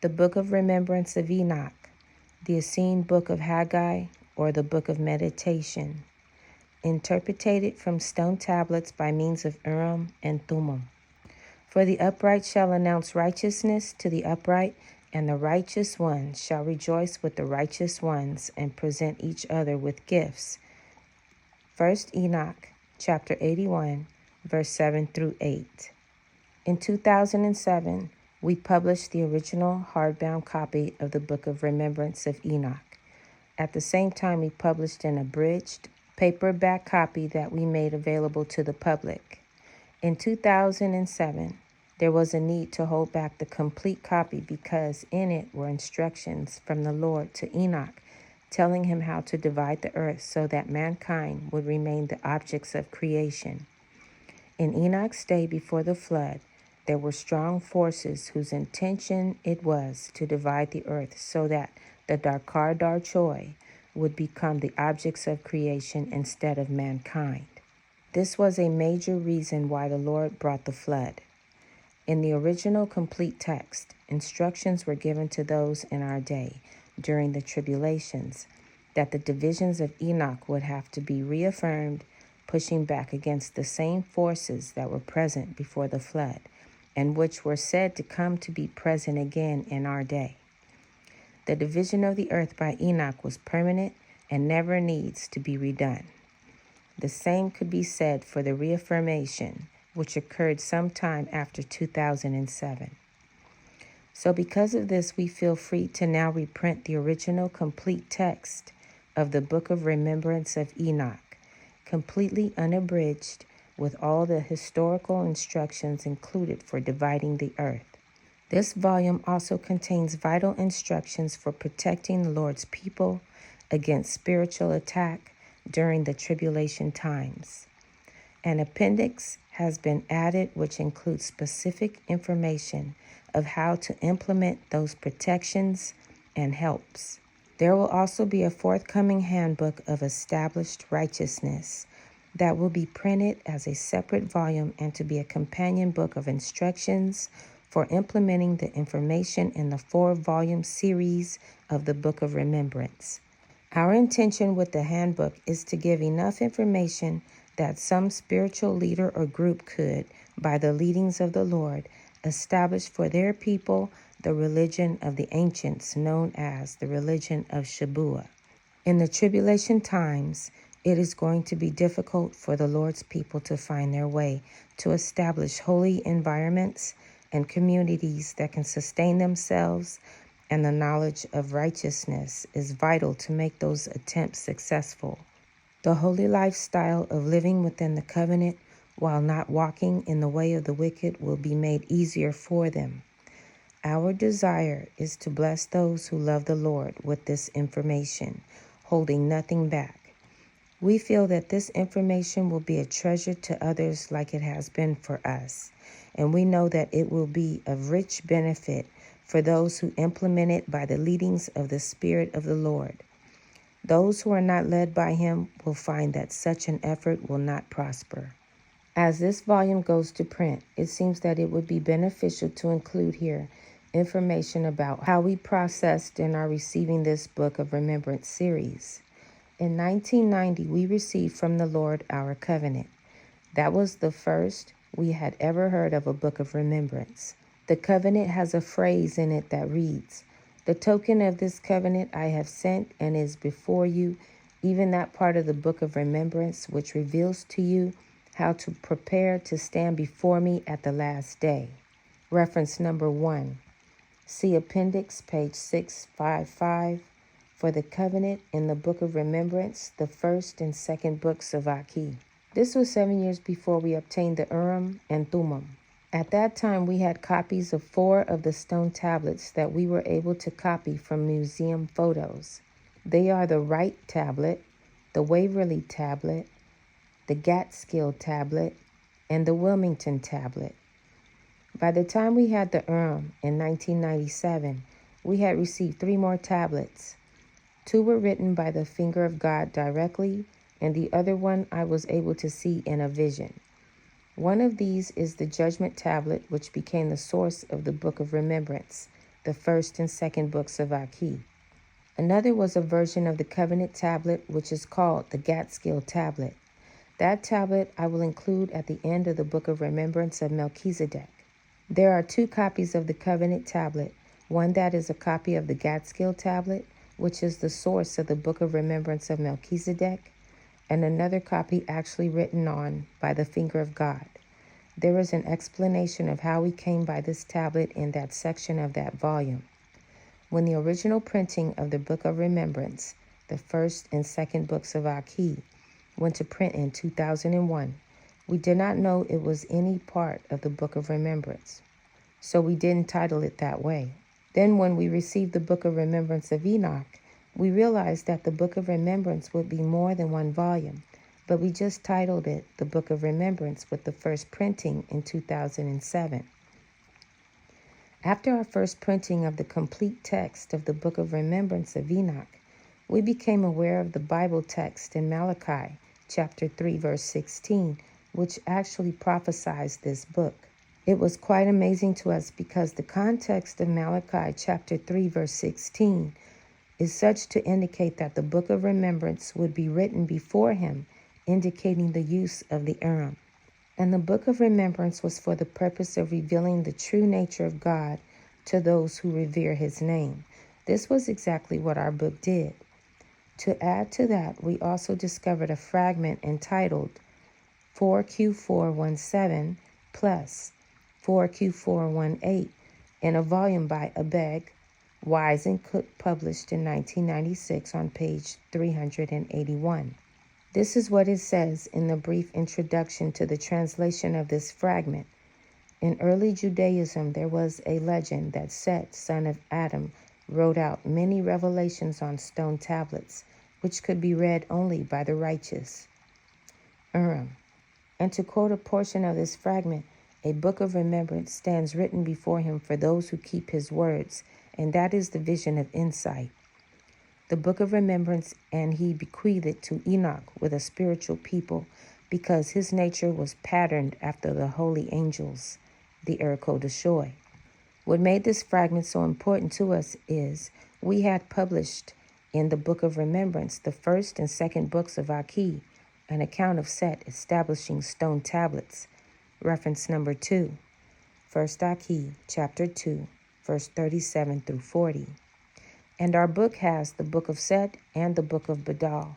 The Book of Remembrance of Enoch, the Essene Book of Hagi, or the Book of Meditation, interpreted from stone tablets by means of Urim and Thummim. For the upright shall announce righteousness to the upright, and the righteous ones shall rejoice with the righteous ones and present each other with gifts. 1 Enoch, chapter 81, verse 7 through 8. In 2007, we published the original hardbound copy of the Book of Remembrance of Enoch. At the same time, we published an abridged paperback copy that we made available to the public. In 2007, there was a need to hold back the complete copy because in it were instructions from the Lord to Enoch, telling him how to divide the earth so that mankind would remain the objects of creation. In Enoch's day before the flood, there were strong forces whose intention it was to divide the earth so that the Darkar Darchoi would become the objects of creation instead of mankind. This was a major reason why the Lord brought the flood. In the original complete text, instructions were given to those in our day during the tribulations that the divisions of Enoch would have to be reaffirmed, pushing back against the same forces that were present before the flood and which were said to come to be present again in our day. The division of the earth by Enoch was permanent and never needs to be redone. The same could be said for the reaffirmation, which occurred sometime after 2007. So because of this, we feel free to now reprint the original complete text of the Book of Remembrance of Enoch, completely unabridged, with all the historical instructions included for dividing the earth. This volume also contains vital instructions for protecting the Lord's people against spiritual attack during the tribulation times. An appendix has been added which includes specific information of how to implement those protections and helps. There will also be a forthcoming handbook of established righteousness that will be printed as a separate volume and to be a companion book of instructions for implementing the information in the 4-volume series of the Book of Remembrance. Our intention with the handbook is to give enough information that some spiritual leader or group could, by the leadings of the Lord, establish for their people the religion of the ancients known as the religion of Shabuah. In the tribulation times, it is going to be difficult for the Lord's people to find their way to establish holy environments and communities that can sustain themselves, and the knowledge of righteousness is vital to make those attempts successful. The holy lifestyle of living within the covenant while not walking in the way of the wicked will be made easier for them. Our desire is to bless those who love the Lord with this information, holding nothing back. We feel that this information will be a treasure to others like it has been for us, and we know that it will be of rich benefit for those who implement it by the leadings of the Spirit of the Lord. Those who are not led by him will find that such an effort will not prosper. As this volume goes to print, it seems that it would be beneficial to include here information about how we processed and are receiving this Book of Remembrance series. In 1990, we received from the Lord our covenant. That was the first we had ever heard of a Book of Remembrance. The covenant has a phrase in it that reads, "The token of this covenant I have sent and is before you, even that part of the Book of Remembrance which reveals to you how to prepare to stand before me at the last day." Reference number 1. See Appendix, page 655, for the covenant in the Book of Remembrance, the first and second books of Hagi. This was 7 years before we obtained the Urim and Thummim. At that time, we had copies of 4 of the stone tablets that we were able to copy from museum photos. They are the Wright tablet, the Waverly tablet, the Yaatsekawd tablet, and the Wilmington tablet. By the time we had the Urim in 1997, we had received 3 more tablets. 2 were written by the finger of God directly, and the other one I was able to see in a vision. One of these is the Judgment Tablet, which became the source of the Book of Remembrance, the first and second books of Hagi. Another was a version of the covenant tablet, which is called the Zeqel tablet. That tablet I will include at the end of the book of remembrance of Melchizedek. There are 2 copies of the covenant tablet, one that is a copy of the Zeqel tablet, which is the source of the book of remembrance of Melchizedek, and another copy actually written on by the finger of God. There is an explanation of how we came by this tablet in that section of that volume. When the original printing of the book of remembrance, the first and second books of Hagi, went to print in 2001, we did not know it was any part of the book of remembrance, so we didn't title it that way. Then when we received the book of remembrance of Enoch, we realized that the book of remembrance would be more than one volume, but we just titled it the book of remembrance with the first printing in 2007. After our first printing of the complete text of the book of remembrance of Enoch, we became aware of the Bible text in Malachi, chapter 3, verse 16, which actually prophesies this book. It was quite amazing to us because the context of Malachi, chapter 3, verse 16, is such to indicate that the book of remembrance would be written before him, indicating the use of the Urim. And the book of remembrance was for the purpose of revealing the true nature of God to those who revere his name. This was exactly what our book did. To add to that, we also discovered a fragment entitled 4Q417 plus 4Q418 in a volume by Abel, Wise and Cook, published in 1996 on page 381. This is what it says in the brief introduction to the translation of this fragment. In early Judaism, there was a legend that Set, son of Adam, wrote out many revelations on stone tablets, which could be read only by the righteous. Urim. And to quote a portion of this fragment, a book of remembrance stands written before him for those who keep his words, and that is the vision of insight. The book of remembrance, and he bequeathed it to Enoch with a spiritual people, because his nature was patterned after the holy angels, the Erko. What made this fragment so important to us is we had published in the book of remembrance the first and second books of Hagi, an account of Set establishing stone tablets. Reference number 2, 1 Hagi, chapter 2, verse 37 through 40. And our book has the book of Set and the book of Badal,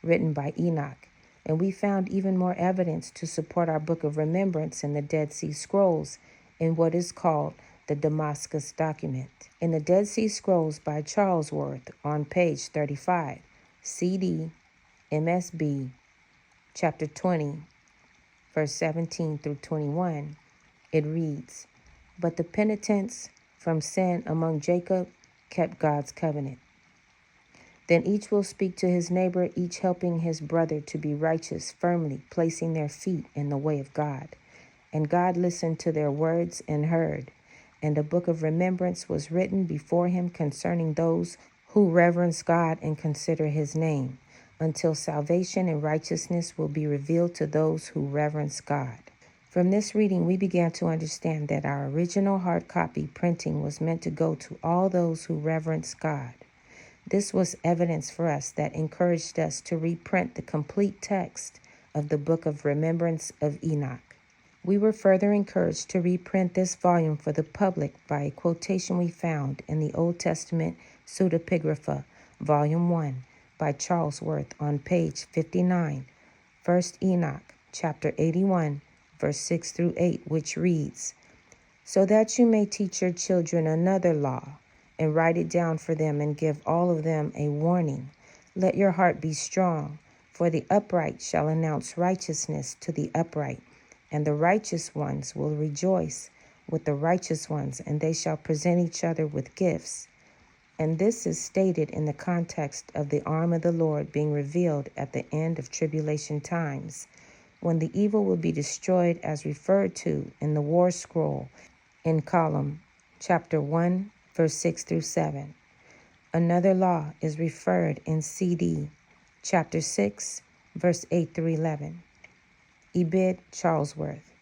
written by Enoch. And we found even more evidence to support our book of remembrance in the Dead Sea Scrolls in what is called the Damascus document. In the Dead Sea Scrolls by Charlesworth on page 35, CD, MSB, chapter 20, verse 17 through 21, it reads, "But the penitents from sin among Jacob kept God's covenant. Then each will speak to his neighbor, each helping his brother to be righteous, firmly placing their feet in the way of God. And God listened to their words and heard. And a book of remembrance was written before him concerning those who reverence God and consider his name, until salvation and righteousness will be revealed to those who reverence God." From this reading, we began to understand that our original hard copy printing was meant to go to all those who reverence God. This was evidence for us that encouraged us to reprint the complete text of the Book of Remembrance of Enoch. We were further encouraged to reprint this volume for the public by a quotation we found in the Old Testament Pseudepigrapha, Volume 1, by Charlesworth on page 59, 1 Enoch, chapter 81, verse 6 through 8, which reads, "So that you may teach your children another law, and write it down for them, and give all of them a warning. Let your heart be strong, for the upright shall announce righteousness to the upright, and the righteous ones will rejoice with the righteous ones, and they shall present each other with gifts." And this is stated in the context of the arm of the Lord being revealed at the end of tribulation times, when the evil will be destroyed as referred to in the war scroll in column chapter 1, verse 6 through 7. Another law is referred in CD, chapter 6, verse 8 through 11. Ebed Charlesworth.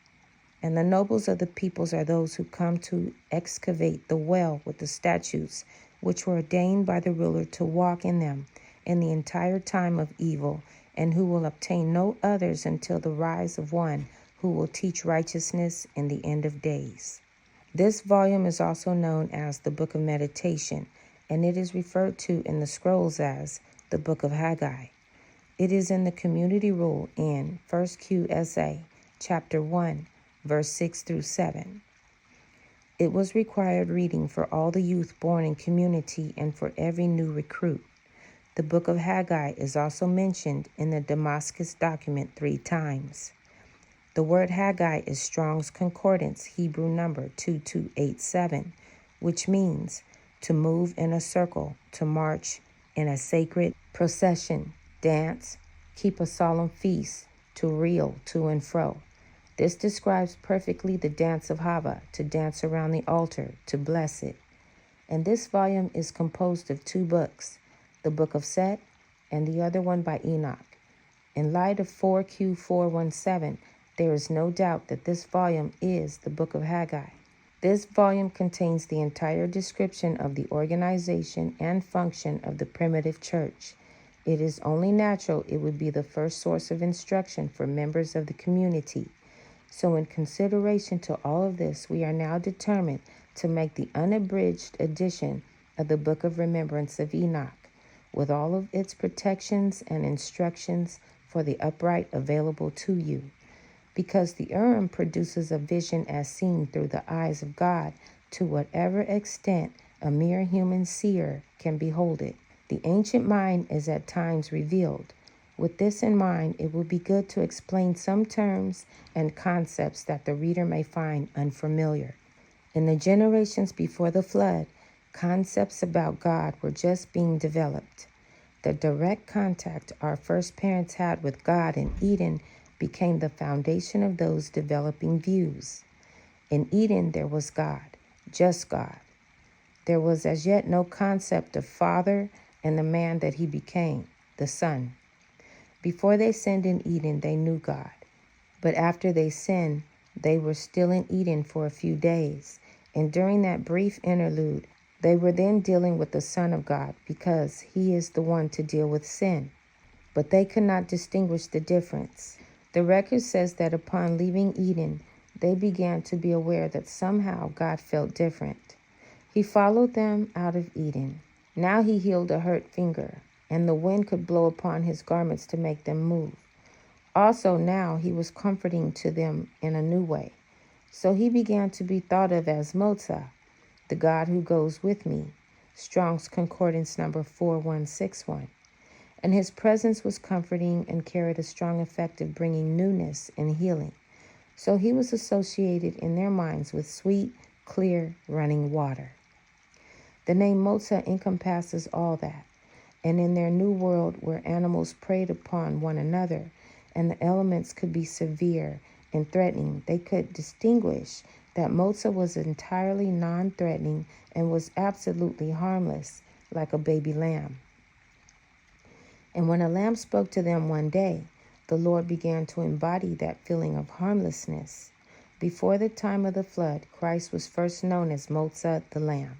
And the nobles of the peoples are those who come to excavate the well with the statutes which were ordained by the ruler to walk in them in the entire time of evil, and who will obtain no others until the rise of one who will teach righteousness in the end of days. This volume is also known as the Book of Meditation, and it is referred to in the scrolls as the Book of Hagi. It is in the community rule in 1 QSA, chapter 1, verse 6 through 7. It was required reading for all the youth born in community and for every new recruit. The Book of Hagi is also mentioned in the Damascus document 3 times. The word Hagi is Strong's Concordance Hebrew number 2287, which means to move in a circle, to march in a sacred procession, dance, keep a solemn feast, to reel to and fro. This describes perfectly the dance of Chavah, to dance around the altar, to bless it. And this volume is composed of 2 books, the Book of Set and the other one by Enoch. In light of 4Q417, there is no doubt that this volume is the Book of Hagi. This volume contains the entire description of the organization and function of the primitive church. It is only natural it would be the first source of instruction for members of the community. So in consideration to all of this, we are now determined to make the unabridged edition of the Book of Remembrance of Enoch, with all of its protections and instructions for the upright available to you. Because the Urim produces a vision as seen through the eyes of God to whatever extent a mere human seer can behold it. The ancient mind is at times revealed. With this in mind, it will be good to explain some terms and concepts that the reader may find unfamiliar. In the generations before the flood, concepts about God were just being developed. The direct contact our first parents had with God in Eden became the foundation of those developing views. In Eden, there was God, just God. There was as yet no concept of Father and the man that he became, the Son. Before they sinned in Eden, they knew God. But after they sinned, they were still in Eden for a few days. And during that brief interlude, they were then dealing with the Son of God because he is the one to deal with sin. But they could not distinguish the difference. The record says that upon leaving Eden, they began to be aware that somehow God felt different. He followed them out of Eden. Now he healed a hurt finger, and the wind could blow upon his garments to make them move. Also now he was comforting to them in a new way. So he began to be thought of as Motsah, the God who goes with me, Strong's Concordance number 4161. And his presence was comforting and carried a strong effect of bringing newness and healing. So he was associated in their minds with sweet, clear, running water. The name Motsah encompasses all that. And in their new world where animals preyed upon one another and the elements could be severe and threatening, they could distinguish that Motsah was entirely non-threatening and was absolutely harmless, like a baby lamb. And when a lamb spoke to them one day, the Lord began to embody that feeling of harmlessness. Before the time of the flood, Christ was first known as Motsah the Lamb.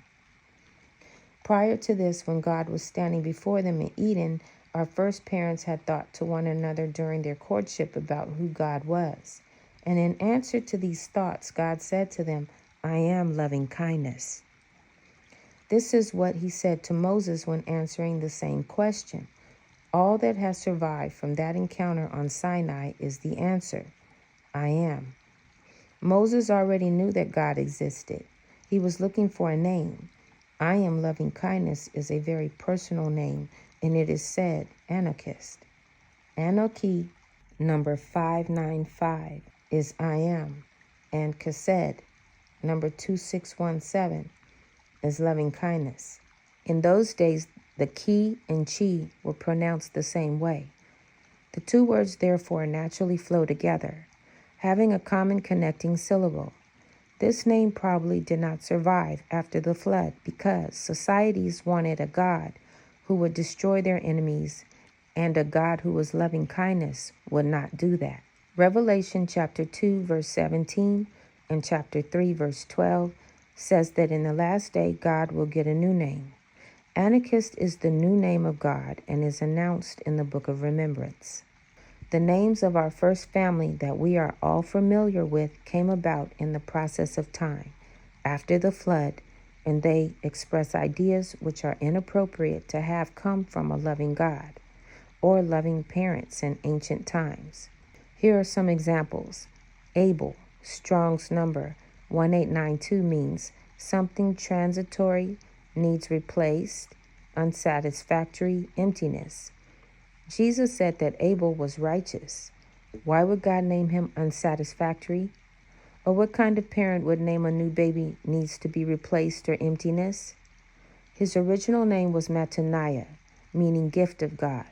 Prior to this, when God was standing before them in Eden, our first parents had thought to one another during their courtship about who God was. And in answer to these thoughts, God said to them, I am loving kindness. This is what he said to Moses when answering the same question. All that has survived from that encounter on Sinai is the answer, I am. Moses already knew that God existed. He was looking for a name. I am loving kindness is a very personal name, and it is said, Anokeesed. Anokeesed, number 595, is I am, and Kesed, number 2617, is loving kindness. In those days, the ki and chi were pronounced the same way. The two words therefore naturally flow together, having a common connecting syllable. This name probably did not survive after the flood because societies wanted a God who would destroy their enemies, and a God who was loving kindness would not do that. Revelation chapter 2, verse 17 and chapter 3, verse 12 says that in the last day God will get a new name. Anokeesed is the new name of God and is announced in the book of Remembrance. The names of our first family that we are all familiar with came about in the process of time, after the flood, and they express ideas which are inappropriate to have come from a loving God or loving parents in ancient times. Here are some examples. Abel, Strong's number 1892, means something transitory, needs replaced, unsatisfactory, emptiness. Jesus said that Abel was righteous. Why would God name him unsatisfactory? Or what kind of parent would name a new baby needs to be replaced or emptiness? His original name was Matteniah, meaning gift of God.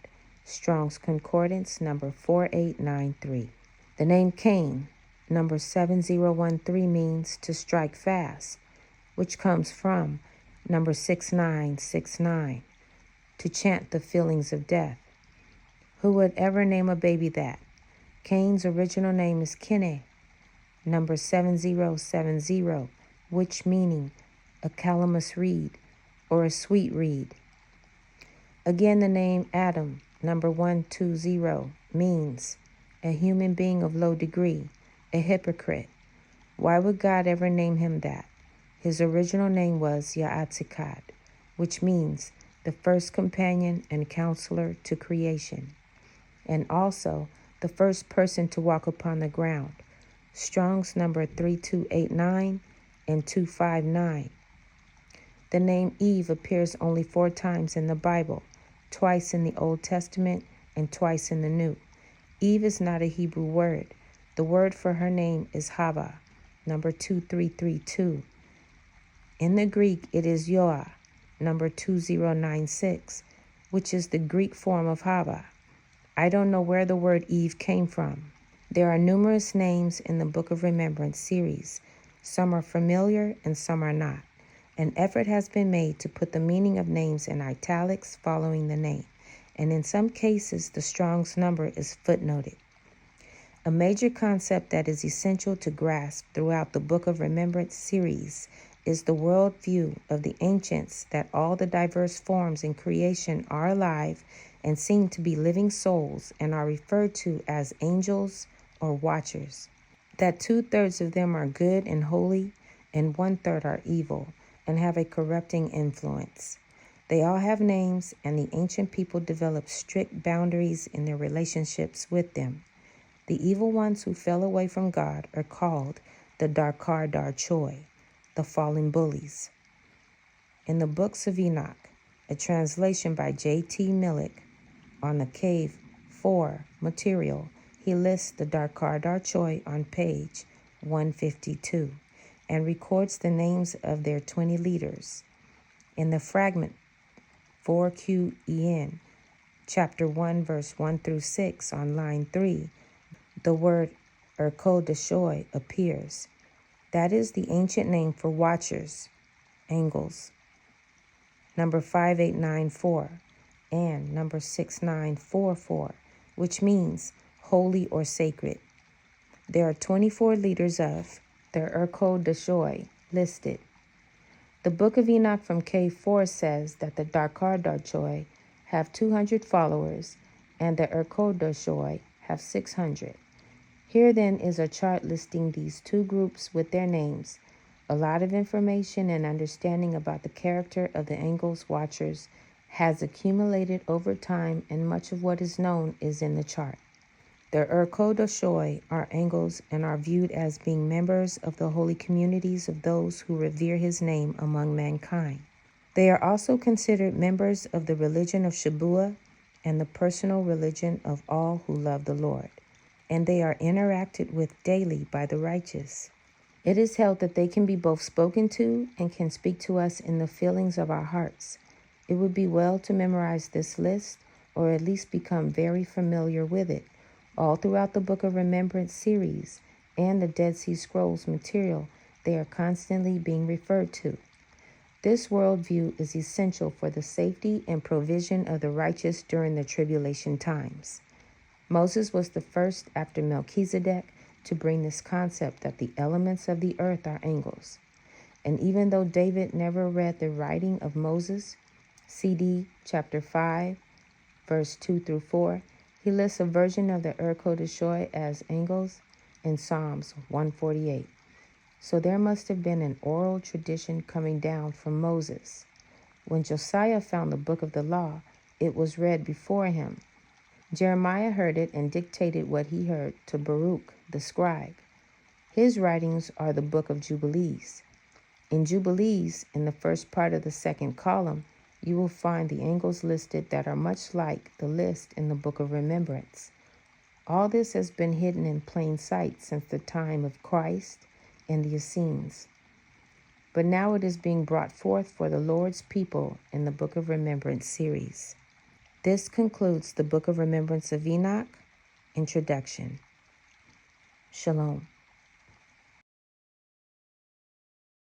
Strong's Concordance, number 4893. The name Cain, number 7013, means to strike fast, which comes from number 6969, to chant the feelings of death. Who would ever name a baby that? Cain's original name is Kenneh, number 7070, which meaning a calamus reed or a sweet reed. Again, the name Adam, number 120, means a human being of low degree, a hypocrite. Why would God ever name him that? His original name was Yaatsekawd, which means the first companion and counselor to creation, and also the first person to walk upon the ground. Strong's number 3289 and 259. The name Eve appears only 4 times in the Bible, twice in the Old Testament and twice in the New. Eve is not a Hebrew word. The word for her name is Chavah, number 2332. In the Greek, it is Yoah, number 2096, which is the Greek form of Chavah. I don't know where the word Eve came from. There are numerous names in the Book of Remembrance series. Some are familiar and some are not. An effort has been made to put the meaning of names in italics following the name, and in some cases the Strong's number is footnoted. A major concept that is essential to grasp throughout the Book of Remembrance series is the worldview of the ancients that all the diverse forms in creation are alive and seem to be living souls and are referred to as angels or watchers, that 2/3 of them are good and holy and 1/3 are evil and have a corrupting influence. They all have names, and the ancient people developed strict boundaries in their relationships with them. The evil ones who fell away from God are called the Darchoi, the fallen bullies. In the books of Enoch, a translation by J.T. Millick on the Cave 4 material, he lists the Darchoi on page 152 and records the names of their 20 leaders. In the fragment 4QEN, chapter 1, verse 1 through 6 on line 3, the word Erkodashoi appears. That is the ancient name for watchers, angels, number 5894, and number 6944, which means holy or sacred. There are 24 leaders of the Erkodashoi listed. The Book of Enoch from K4 says that the Darchoi have 200 followers and the Erkodashoi have 600. Here then is a chart listing these two groups with their names. A lot of information and understanding about the character of the angels watchers has accumulated over time, and much of what is known is in the chart. The Erkodashoi are angels and are viewed as being members of the holy communities of those who revere his name among mankind. They are also considered members of the religion of Shabuah and the personal religion of all who love the Lord, and they are interacted with daily by the righteous. It is held that they can be both spoken to and can speak to us in the feelings of our hearts. It would be well to memorize this list, or at least become very familiar with it. All throughout the Book of Remembrance series and the Dead Sea Scrolls material, they are constantly being referred to. This worldview is essential for the safety and provision of the righteous during the tribulation times. Moses was the first after Melchizedek to bring this concept that the elements of the earth are angels. And even though David never read the writing of Moses, CD chapter 5, verse 2 through 4, he lists a version of the Ur-Kodeshoy as angels in Psalms 148. So there must have been an oral tradition coming down from Moses. When Josiah found the book of the law, it was read before him. Jeremiah heard it and dictated what he heard to Baruch, the scribe. His writings are the book of Jubilees. In Jubilees, in the first part of the second column, you will find the angels listed that are much like the list in the book of Remembrance. All this has been hidden in plain sight since the time of Christ and the Essenes. But now it is being brought forth for the Lord's people in the Book of Remembrance series. This concludes the Book of Remembrance of Enoch, Introduction. Shalom.